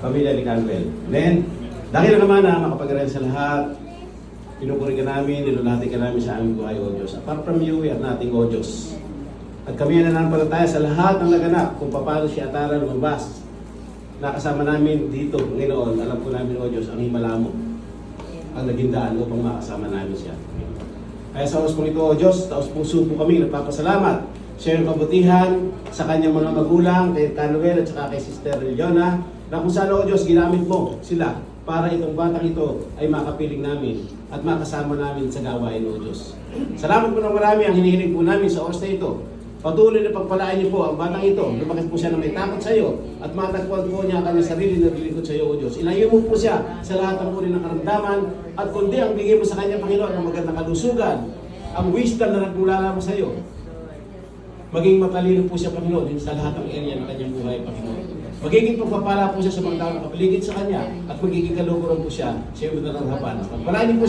Pamilya ni Campbell. Then, dahil naman na makapag-aral sa lahat, pinupuri ka namin, nilulati ka namin sa aming buhay, O Diyos. Apart from you, we are nothing, O Diyos. At kami ang nananampalataya sa lahat ng naganap kung paano si Atara lumabas. Nakasama namin dito, Panginoon, alam ko namin, O Diyos, ang himala mo, ang naging daan upang makasama namin siya. Kaya sa oras pong ito, O Diyos, taos puso po kami, nagpapasalamat sa iyong kabutihan, sa kanyang mga magulang, kay Canuel at saka kay Sister Leona, na kung saan, O Diyos, ginamit mo sila para itong batang ito ay makapiling namin at makasama namin sa gawain, O Diyos. Salamat po ng marami ang hinihiling po namin sa oras na ito. Patuloy na pagpalaan niyo po ang batang ito. Lumaki po siya na may takot sa iyo at matagpuan po niya ang kanyang sarili na dilingkod sa iyo, O Diyos. Ilayo mo po siya sa lahat ng uri ng karamdaman at kundi ang bigay mo sa kanya, Panginoon, ang magandang kalusugan, ang wisdom na nagmula mo sa iyo. Maging matalino po siya, Panginoon, sa lahat ng area ng kanyang buhay, Panginoon. Magiging pagpapala po siya sa mga tao na kapaligid sa kanya at magiging kalukuran po siya sa iyong daranghapan. Pagpalaan niyo po siya